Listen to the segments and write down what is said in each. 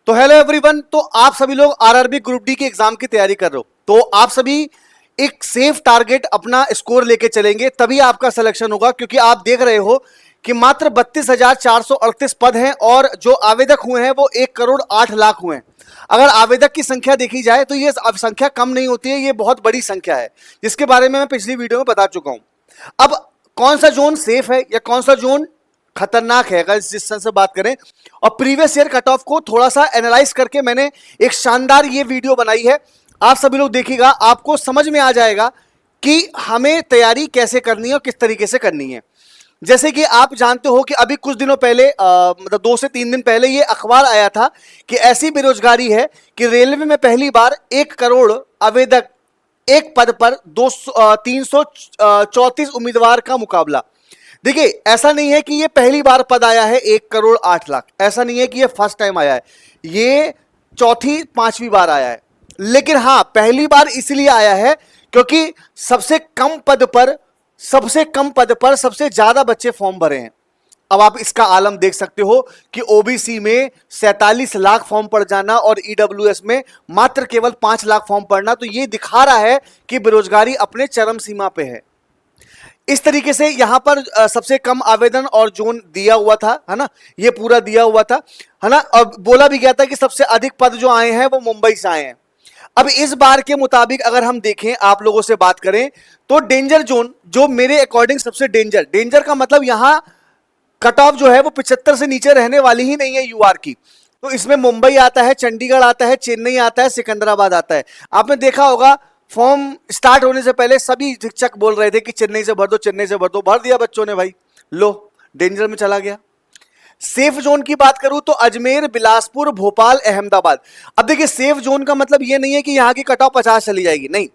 तो hello everyone, तो आप सभी लोग आरआरबी ग्रुप डी के एग्जाम की तैयारी कर रहे हो, तो आप सभी एक सेफ टारगेट अपना स्कोर लेके चलेंगे, तभी आपका सिलेक्शन होगा। क्योंकि आप देख रहे हो कि मात्र 32,438 पद हैं और जो आवेदक हुए हैं वो 1,08,00,000 हुए हैं। अगर आवेदक की संख्या देखी जाए तो ये संख्या कम नहीं होती है, ये बहुत बड़ी संख्या है, जिसके बारे में मैं पिछली वीडियो में बता चुका हूं। अब कौन सा जोन सेफ है या कौन सा जोन खतरनाक है, अगर इस सेंस से बात करें, और प्रीवियस ईयर कट ऑफ को थोड़ा सा एनालाइज करके मैंने एक शानदार ये वीडियो बनाई है। आप सभी लोग देखिएगा, आपको समझ में आ जाएगा कि हमें तैयारी कैसे करनी है और किस तरीके से करनी है। जैसे कि आप जानते हो कि अभी कुछ दिनों पहले मतलब 2 से 3 दिन पहले ये अखबार आया था कि ऐसी बेरोजगारी है कि रेलवे में पहली बार 1 करोड़ आवेदक एक पद पर 334 उम्मीदवार का मुकाबला। देखिए, ऐसा नहीं है कि ये पहली बार पद आया है 1,08,00,000, ऐसा नहीं है कि ये फर्स्ट टाइम आया है, ये चौथी पांचवी बार आया है। लेकिन हाँ, पहली बार इसलिए आया है क्योंकि सबसे कम पद पर सबसे ज्यादा बच्चे फॉर्म भरे हैं। अब आप इसका आलम देख सकते हो कि ओबीसी में 47 लाख फॉर्म पड़ जाना और ईडब्ल्यूएस में मात्र केवल 5 लाख फॉर्म पड़ना, तो ये दिखा रहा है कि बेरोजगारी अपने चरम सीमा पे है। इस तरीके से यहां पर सबसे कम आवेदन और जोन दिया हुआ था, है ना, ये पूरा दिया हुआ था, है ना, और बोला भी गया था कि सबसे अधिक पद जो आए हैं वो मुंबई से आए हैं। अब इस बार के मुताबिक अगर हम देखें, आप लोगों से बात करें, तो डेंजर जोन जो मेरे अकॉर्डिंग सबसे डेंजर का मतलब यहां कट ऑफ जो है वो 75 से नीचे रहने वाली ही नहीं है यूआर की। तो इसमें मुंबई आता है, चंडीगढ़ आता है, चेन्नई आता है, सिकंदराबाद आता है। आपने देखा होगा फॉर्म स्टार्ट होने से पहले सभी शिक्षक बोल रहे थे कि चेन्नई से भर दो, चेन्नई से भर दो, भर दिया बच्चों ने, भाई लो डेंजर में चला गया। सेफ जोन की बात करूं तो अजमेर, बिलासपुर, भोपाल, अहमदाबाद। अब देखिए, सेफ जोन का मतलब यह नहीं है कि यहां की कट ऑफ 50 चली जाएगी, नहीं,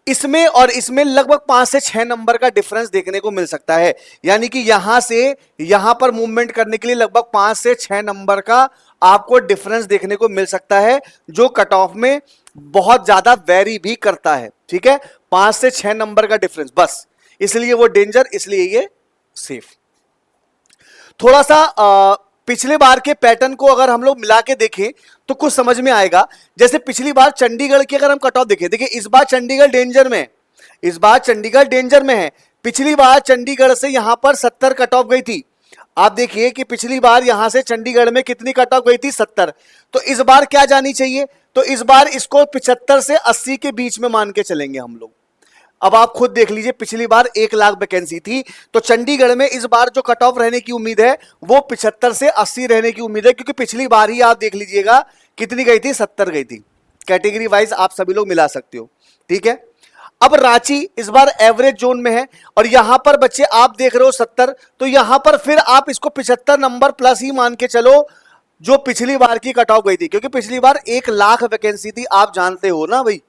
इसमें और इसमें लगभग 5 से 6 नंबर का डिफरेंस देखने को मिल सकता है। यानी कि यहां से यहां पर मूवमेंट करने के लिए लगभग 5 से 6 नंबर का आपको डिफरेंस देखने को मिल सकता है, जो कट ऑफ में बहुत ज्यादा वेरी भी करता है। ठीक है, 5 से 6 नंबर का डिफरेंस, बस इसलिए वो डेंजर, इसलिए ये सेफ। थोड़ा सा पिछले बार के पैटर्न को अगर हम लोग मिला के देखें तो कुछ समझ में आएगा। जैसे पिछली बार चंडीगढ़ की अगर हम कट ऑफ देखें, देखिए इस बार चंडीगढ़ डेंजर में है, इस बार चंडीगढ़ डेंजर में है। पिछली बार चंडीगढ़ से यहां पर 70 कट ऑफ गई थी। आप देखिए कि पिछली बार यहां से चंडीगढ़ में कितनी कट ऑफ गई थी, 70। तो इस बार क्या जानी चाहिए, तो इस बार इसको 75 से 80 के बीच में मान के चलेंगे हम लोग। अब आप खुद देख लीजिए, पिछली बार 1 लाख वैकेंसी थी, तो चंडीगढ़ में इस बार जो कट ऑफ रहने की उम्मीद है वो 75 से 80 रहने की उम्मीद है। क्योंकि पिछली बार ही आप देख लीजिएगा कितनी गई थी, 70 गई थी। कैटेगरी वाइज आप सभी लोग मिला सकते हो। ठीक है, अब रांची इस बार एवरेज जोन में है और यहां पर बच्चे आप देख रहे हो 70, तो यहां पर फिर आप इसको 75 नंबर प्लस ही मान के चलो, जो पिछली बार की कट ऑफ गई थी। क्योंकि पिछली बार 1 लाख वैकेंसी थी, आप जानते हो ना भाई।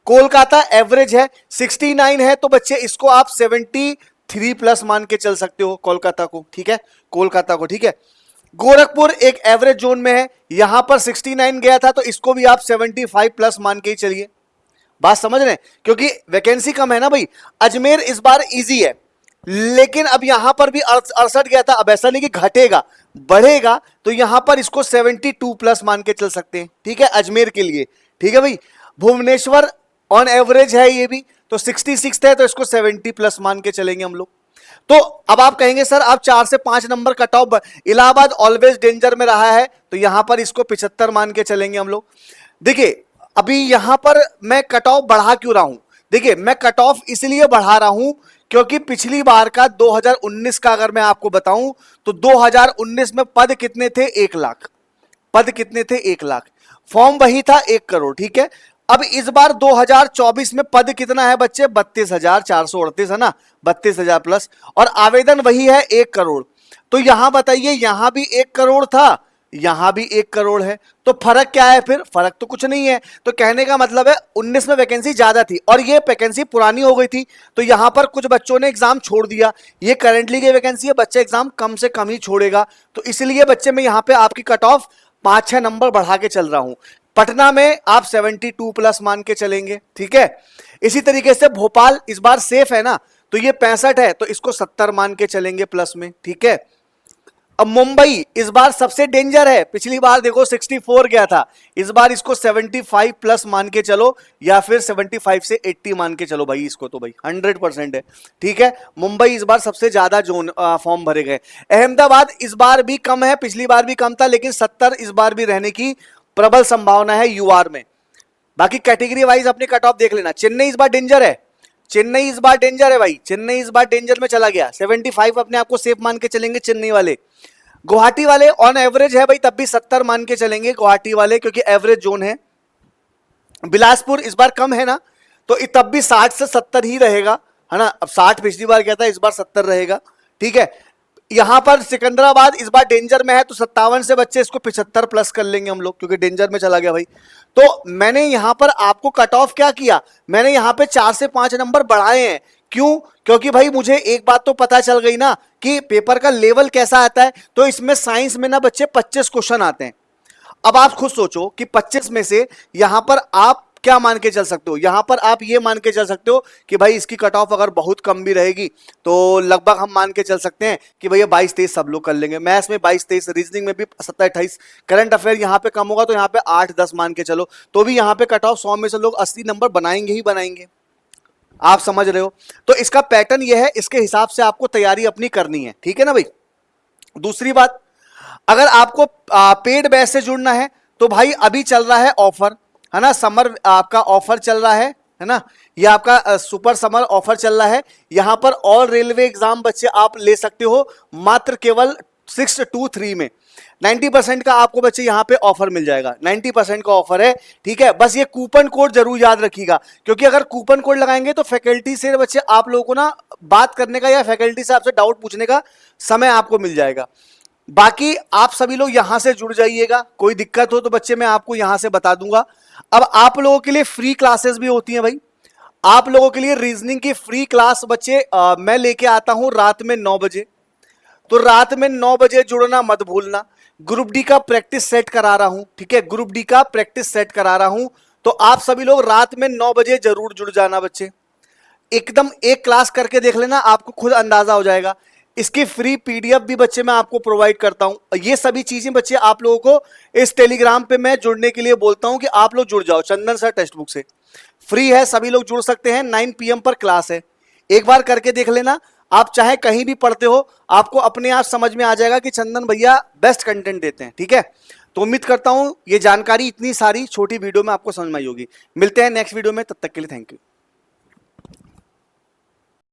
कोलकाता एवरेज है 69 है, तो बच्चे इसको आप 73 प्लस मान के चल सकते हो कोलकाता को। ठीक है, कोलकाता को। ठीक है, गोरखपुर एक एवरेज जोन में है, यहां पर 69 गया था, तो इसको भी आप 75 प्लस मान के ही चलिए। बात समझ रहे हैं, क्योंकि वैकेंसी कम है ना भाई। अजमेर इस बार इजी है, लेकिन अब यहां पर भी 68 गया था। अब ऐसा नहीं कि घटेगा, बढ़ेगा, तो यहां पर इसको 72 प्लस मान के चल सकते हैं। ठीक है, अजमेर के लिए। ठीक है भाई, भुवनेश्वर ऑन एवरेज है ये भी, तो 66 है, तो इसको 70 प्लस मान के चलेंगे हम लोग। तो अब आप कहेंगे सर आप 4 से 5 number cut off, Allahabad always danger में रहा है, तो यहां पर इसको 75 मान के चलेंगे हम लोग। देखिए, अभी यहां पर मैं कट ऑफ बढ़ा क्यों रहा हूं, देखिए मैं कट ऑफ इसलिए बढ़ा रहा हूं क्योंकि पिछली बार का 2019 का अगर मैं आपको बताऊं तो 2019 में पद कितने थे, 1 लाख। पद कितने थे, 1 लाख। फॉर्म वही था 1 करोड़। ठीक है, अब इस बार 2024 में पद कितना है बच्चे, 32,438 है ना, 32,000 प्लस, और आवेदन वही है 1 करोड़। तो यहां बताइए, यहां भी 1 करोड़ था, यहां भी 1 करोड़ है, तो फर्क क्या है फिर, फर्क तो कुछ नहीं है। तो कहने का मतलब है 19 में वैकेंसी ज्यादा थी और ये वैकेंसी पुरानी हो गई थी, तो यहां पर कुछ बच्चों ने एग्जाम छोड़ दिया। ये करंटली की वैकेंसी है, बच्चे एग्जाम कम से कम ही छोड़ेगा, तो इसलिए बच्चे मैं यहां पे आपकी कट ऑफ 5-6 नंबर बढ़ा के चल रहा हूं। पटना में आप 72 प्लस मान के चलेंगे। ठीक है, इसी तरीके से भोपाल इस बार सेफ है ना, तो ये 65 है, तो इसको 70 मान के चलेंगे प्लस में। ठीक है, अब मुंबई इस बार सबसे डेंजर है, पिछली बार देखो 64 गया था, इस बार इसको 75 प्लस मान के चलो या फिर 75 से 80 मान के चलो भाई, इसको तो भाई 100% है। ठीक है, मुंबई इस बार सबसे ज्यादा जोन फॉर्म भरे गए। अहमदाबाद इस बार भी कम है, पिछली बार भी कम था, लेकिन 70 इस बार भी रहने की प्रबल संभावना है यूआर में। बाकी कैटेगरी वाइज अपने कट ऑफ देख लेना। चेन्नई इस बार डेंजर है, चेन्नई इस बार डेंजर है भाई, चेन्नई इस बार डेंजर में चला गया, 75 अपने आप को सेफ मान के चलेंगे चेन्नई वाले। गुवाहाटी वाले ऑन एवरेज है भाई, तब भी 70 मान के चलेंगे गुवाहाटी वाले, क्योंकि एवरेज जोन है। बिलासपुर इस बार कम है ना, तो तब भी 60 से 70 ही रहेगा, है ना। अब 60 पिछली बार क्या था, इस बार 70 रहेगा। ठीक है, यहां पर सिकंदराबाद इस बार डेंजर में है, तो 57 से बच्चे इसको 75 प्लस कर लेंगे हम लोग, क्योंकि डेंजर में चला गया भाई। तो मैंने यहां पर आपको कट ऑफ क्या किया, मैंने यहां पे 4 से 5 नंबर बढ़ाए हैं। क्यों? क्योंकि भाई मुझे एक बात तो पता चल गई ना कि पेपर का लेवल कैसा आता है। तो इसमें साइंस में ना बच्चे 25 क्वेश्चन आते हैं। अब आप खुद सोचो कि 25 में से यहां पर आप क्या मान के चल सकते हो, यहां पर आप ये मान के चल सकते हो कि भाई इसकी कट ऑफ अगर बहुत कम भी रहेगी तो लगभग हम मान के चल सकते हैं कि भैया 22-23 सब लोग कर लेंगे। मैथ्स में 22-23, रीजनिंग में भी 27-28, करंट अफेयर यहां पे कम होगा तो यहां पे 8-10 मान के चलो, तो भी यहां पे कट ऑफ 100 में से लोग 80 नंबर बनाएंगे ही बनाएंगे। आप समझ रहे हो? तो इसका पैटर्न यह है, इसके हिसाब से आपको तैयारी अपनी करनी है। ठीक है ना भाई। दूसरी बात, अगर आपको पेड बैच से जुड़ना है तो भाई अभी चल रहा है ऑफर, है ना, समर आपका ऑफर चल रहा है ना, ये आपका सुपर समर ऑफर चल रहा है। यहां पर ऑल रेलवे एग्जाम बच्चे आप ले सकते हो मात्र केवल 623 में। 90% का आपको बच्चे यहां पे ऑफर मिल जाएगा, 90% का ऑफर है। ठीक है, बस ये कूपन कोड जरूर याद रखिएगा, क्योंकि अगर कूपन कोड लगाएंगे तो फैकल्टी से बच्चे आप लोगों को ना बात करने का या फैकल्टी से आपसे डाउट पूछने का समय आपको मिल जाएगा। बाकी आप सभी लोग यहां से जुड़ जाइएगा, कोई दिक्कत हो तो बच्चे मैं आपको यहां से बता दूंगा। अब आप लोगों के लिए फ्री क्लासेस भी होती हैं भाई, आप लोगों के लिए रीजनिंग की फ्री क्लास बच्चे मैं लेके आता हूं रात में 9 बजे, तो रात में 9 बजे जुड़ना मत भूलना। ग्रुप डी का प्रैक्टिस सेट करा रहा हूं, ठीक है, ग्रुप डी का प्रैक्टिस सेट करा रहा हूं, तो आप सभी लोग रात में 9 बजे जरूर जुड़ जाना बच्चे। एकदम एक क्लास करके देख लेना, आपको खुद अंदाजा हो जाएगा। इसकी फ्री पीडीएफ भी बच्चे मैं आपको प्रोवाइड करता हूं। ये सभी चीजें बच्चे आप लोगों को इस टेलीग्राम पे मैं जुड़ने के लिए बोलता हूं कि आप लोग जुड़ जाओ, चंदन सर टेक्स्ट बुक से फ्री है, सभी लोग जुड़ सकते हैं। 9 PM पर क्लास है, एक बार करके देख लेना। आप चाहे कहीं भी पढ़ते हो, आपको अपने आप समझ में आ जाएगा कि चंदन भैया बेस्ट कंटेंट देते हैं। ठीक है, तो उम्मीद करता हूं ये जानकारी इतनी सारी छोटी वीडियो में आपको समझ में आई होगी। मिलते हैं नेक्स्ट वीडियो में, तब तक के लिए थैंक यू।